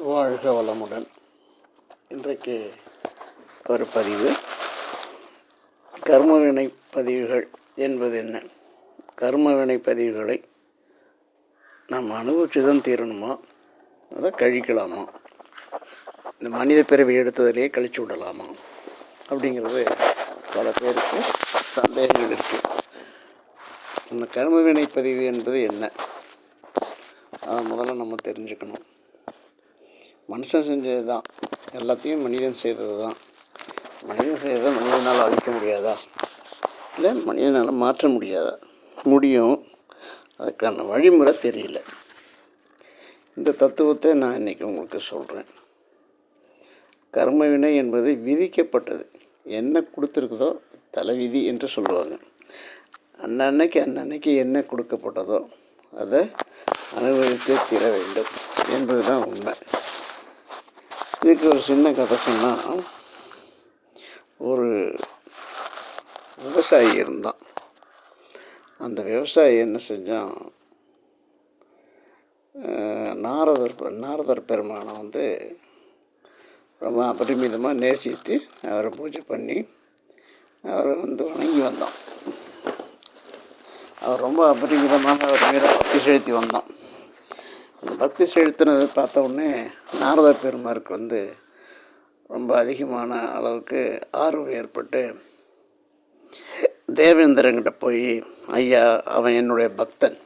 வாழ்க வளமுடன். இன்றைக்கு ஒரு பதிவு, கர்மவினை பதிவுகள் என்பது என்ன? கர்மவினை பதிவுகளை நாம் அனுபவிச்சு தான் தீரணுமா, அதை கழிக்கலாமா, இந்த மனித பிறவி எடுத்ததிலேயே கழிச்சு விடலாமா அப்படிங்கிறது பல பேருக்கு சந்தேகங்கள் இருக்குது. இந்த கர்மவினை பதிவு என்பது என்ன, அதை முதல்ல நம்ம தெரிஞ்சுக்கணும். மனுஷன் செஞ்சது தான், எல்லாத்தையும் மனிதன் செய்தது தான். மனிதன் செய்ததை மனிதனால் அழிக்க முடியாதா, இல்லை மனிதனால் மாற்ற முடியாதா? முடியும், அதுக்கான வழிமுறை தெரியல. இந்த தத்துவத்தை நான் இன்றைக்கி உங்களுக்கு சொல்கிறேன். கர்மவினை என்பது விதிக்கப்பட்டது. என்ன கொடுத்துருக்குதோ தலைவிதி என்று சொல்லுவாங்க. அன்னன்னைக்கு என்ன கொடுக்கப்பட்டதோ அதை அனுபவித்து தீர வேண்டும் என்பது தான் உண்மை. இதுக்கு ஒரு சின்ன கதை சொன்னால், ஒரு விவசாயி இருந்தான். அந்த விவசாயி என்ன செஞ்சான், நாரதர் பெருமானை ரொம்ப அபரிமிதமாக நேசித்து அவரை பூஜை பண்ணி அவரை வணங்கி வந்தான். அவர் ரொம்ப அபரிமிதமாக அவர் மீது பக்தி செலுத்தி வந்தான். அந்த பக்தி செலுத்தினதை பார்த்த உடனே நாரதர் பெருமாருக்கு ரொம்ப அதிகமான அளவுக்கு ஆர்வம் ஏற்பட்டு தேவேந்திரங்கிட்ட போய், ஐயா, அவன் என்னுடைய பக்தன்,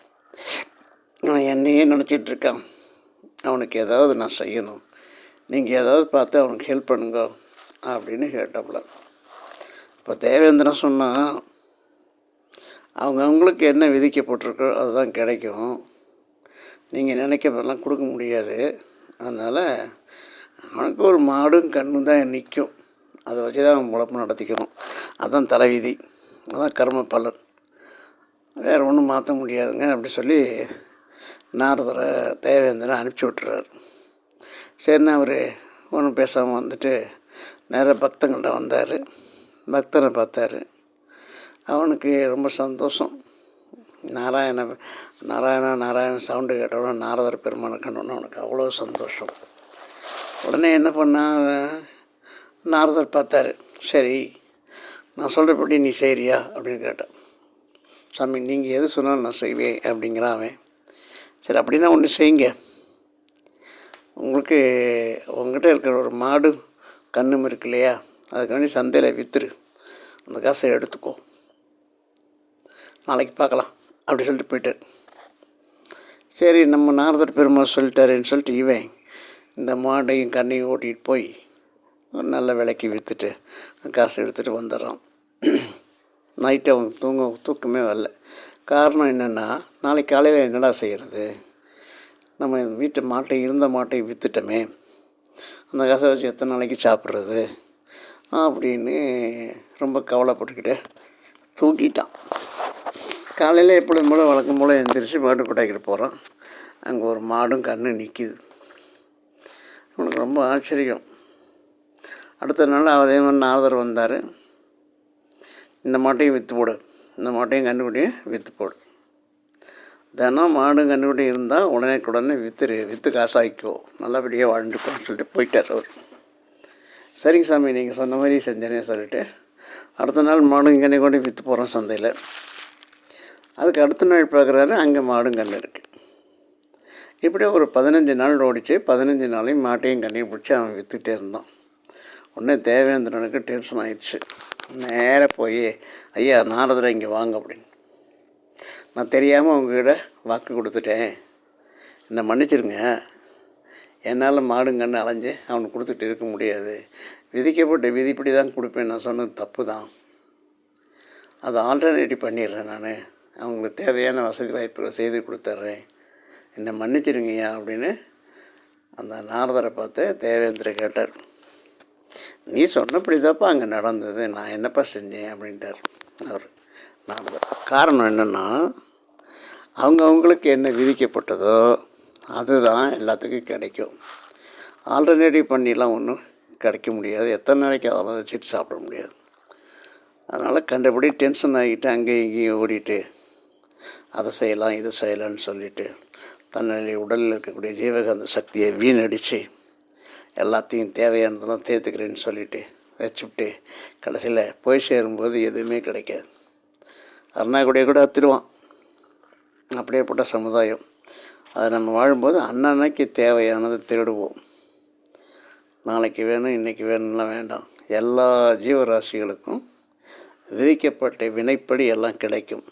அவன் என்னையே நினச்சிட்ருக்கான், அவனுக்கு ஏதாவது நான் செய்யணும், நீங்கள் ஏதாவது பார்த்து அவனுக்கு ஹெல்ப் பண்ணுங்க அப்படின்னு கேட்டாப்புல. இப்போ தேவேந்திரன் சொன்னால், அவங்களுக்கு என்ன விதிக்கப்பட்டிருக்கோ அதுதான் கிடைக்கும், நீங்கள் நினைக்கிறதெல்லாம் கொடுக்க முடியாது. அதனால் அவனுக்கு ஒரு மாடும் கண்ணும் தான் நிற்கும், அதை வச்சு தான் அவன் உழைப்பு நடத்திக்கணும். அதுதான் தலைவிதி, அதுதான் கர்ம பலன், வேறு ஒன்றும் மாற்ற முடியாதுங்க அப்படி சொல்லி நாரதரை தேவேந்திரன் அனுப்பிச்சி விட்டுறாரு. சரின்னு அவர் ஒன்றும் பேசாமல் நேராக பக்தங்கள்ட்ட வந்தார். பக்தனை பார்த்தாரு. அவனுக்கு ரொம்ப சந்தோஷம். நாராயண சவுண்டு கேட்டவுடனே, நாரதர் பெருமானை கண்டோன்னு அவனுக்கு அவ்வளோ சந்தோஷம். உடனே என்ன பண்ணால், நாரதர் பார்த்தாரு. சரி, நான் சொல்கிறபடி நீ செய்கிறியா அப்படின்னு கேட்டான். சாமி, நீங்கள் எது சொன்னாலும் நான் செய்வேன் அப்படிங்கிறான் அவன். சரி, அப்படின்னா ஒன்று செய்யுங்க, உங்கள்கிட்ட இருக்கிற ஒரு மாடு கண்ணும் இருக்கு இல்லையா, அதுக்காண்டி சந்தையில் விற்றுரு, அந்த காசை எடுத்துக்கோ, நாளைக்கு பார்க்கலாம் அப்படி சொல்லிட்டு போயிட்டார். சரி, நம்ம நாரதர் பெருமாள் சொல்லிட்டாருன்னு சொல்லிட்டு இவன் இந்த மாட்டையும் கண்ணையும் ஓட்டிகிட்டு போய் ஒரு நல்ல விலைக்கு விற்றுட்டு காசை எடுத்துகிட்டு வந்துடுறான். நைட்டு அவன் தூக்கமே வரல. காரணம் என்னென்னா, நாளைக்கு காலையில் என்னடா செய்கிறது, நம்ம இருந்த மாட்டை விற்றுட்டோமே, அந்த காசை வச்சு எத்தனை நாளைக்கு சாப்பிட்றது அப்படின்னு ரொம்ப கவலைப்பட்டுக்கிட்டு தூக்கிட்டான். காலையில் எப்பொழுதும் போல் வழக்கம் போல் எழுந்திரிச்சு மாட்டு கொட்டாய்க்கிட்டு போகிறான். அங்கே ஒரு மாடும் கன்று நிற்கிது. அவனுக்கு ரொம்ப ஆச்சரியம். அடுத்த நாள் அதே மாதிரி நாரதர் வந்தார். இந்த மாட்டையும் விற்று போடு, இந்த மாட்டையும் கன்றுக்குட்டியும் விற்று போடு, தினம் மாடும் கன்றுக்குட்டி இருந்தால் உடனே விற்று காசாக்கிக்கோ, நல்லபடியாக வாழ்ந்துக்கோன்னு சொல்லிட்டு போயிட்டார் அவர். சரிங்க சாமி, நீங்கள் சொன்ன மாதிரி செஞ்சேனே சொல்லிவிட்டு அடுத்த நாள் மாடும் கன்று கொண்டு விற்று போகிறோம் சந்தையில். அதுக்கு அடுத்த நாள் பார்க்குறாரு, அங்கே மாடும் கன்று இருக்குது. இப்படியே ஒரு 15 நாள் ஓடிச்சு. 15 நாளையும் மாட்டையும் கண்ணையும் பிடிச்சி அவன் விற்றுக்கிட்டே இருந்தான். உடனே தேவேந்திரனுக்கு டென்ஷன் ஆயிடுச்சு. நேராக போய், ஐயா நாரதரை இங்கே வாங்க அப்படின்னு, நான் தெரியாமல் உங்ககிட்ட வாக்கு கொடுத்துட்டேன், என்னை மன்னிச்சிருங்க, என்னால் மாடுங்கன்னு அலைஞ்சு அவனுக்கு கொடுத்துட்டு இருக்க முடியாது, விதிக்கப்பட்ட விதிப்படி தான் கொடுப்பேன், நான் சொன்னது தப்பு தான், அதை ஆல்டர்னேட்டிவ் பண்ணிடுறேன், நான் அவங்களுக்கு தேவையான வசதி வாய்ப்புகளை செய்து கொடுத்துட்றேன், என்னை மன்னிச்சிருங்கய்யா அப்படின்னு அந்த நாரதரை பார்த்து தேவேந்திர கேட்டார். நீ சொன்னபடி தான்ப்பா அங்கே நடந்தது, நான் என்னப்பா செஞ்சேன் அப்படின்ட்டார் அவர் நாரதர். காரணம் என்னென்னா, அவங்களுக்கு என்ன விதிக்கப்பட்டதோ அதுதான் எல்லாத்துக்கும் கிடைக்கும். ஆல்டர்னேட்டிவ் பண்ணிலாம் ஒன்றும் கிடைக்க முடியாது. எத்தனை நாளைக்கு அதெல்லாம் வச்சுட்டு சாப்பிட முடியாது. அதனால் கண்டபடி டென்ஷன் ஆகிட்டு அங்கேயும் இங்கேயும் ஓடிட்டு அதை செய்யலாம் இது செய்யலான்னு சொல்லிவிட்டு தன்னுடைய உடலில் இருக்கக்கூடிய ஜீவகாந்த சக்தியை வீணடித்து எல்லாத்தையும் தேவையானதெல்லாம் சேர்த்துக்கிறேன்னு சொல்லிவிட்டு வச்சுவிட்டு கடைசியில் போய் சேரும்போது எதுவுமே கிடைக்காது. அருணாக்குடியை கூட அத்துடுவான். அப்படியேப்பட்ட சமுதாயம். அதை நம்ம வாழும்போது அன்னன்னைக்கு தேவையானது தேடுவோம். நாளைக்கு வேணும் இன்றைக்கி வேணும்லாம் வேண்டாம். எல்லா ஜீவராசிகளுக்கும் விதிக்கப்பட்ட வினைப்படி எல்லாம் கிடைக்கும்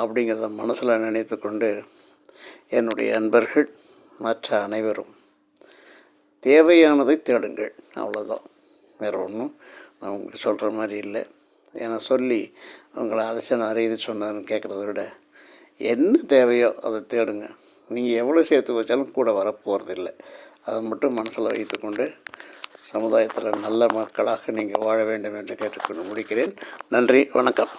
அப்படிங்கிறத மனசில் நினைத்து கொண்டு என்னுடைய அன்பர்கள் மற்ற அனைவரும் தேவையானதை தேடுங்கள். அவ்வளோதான், வேறு ஒன்றும் நான் உங்களுக்கு சொல்கிற மாதிரி இல்லை. ஏன்னா சொல்லி உங்களை அதிசயம் அறியுது சொன்னதுன்னு கேட்குறத விட என்ன தேவையோ அதை தேடுங்க. நீங்கள் எவ்வளோ சேர்த்து வச்சாலும் கூட வரப்போகிறதில்லை. அதை மட்டும் மனசில் வைத்துக்கொண்டு சமுதாயத்தில் நல்ல மக்களாக நீங்கள் வாழ வேண்டும் என்று கேட்டுக்கொண்டு முடிக்கிறேன். நன்றி, வணக்கம்.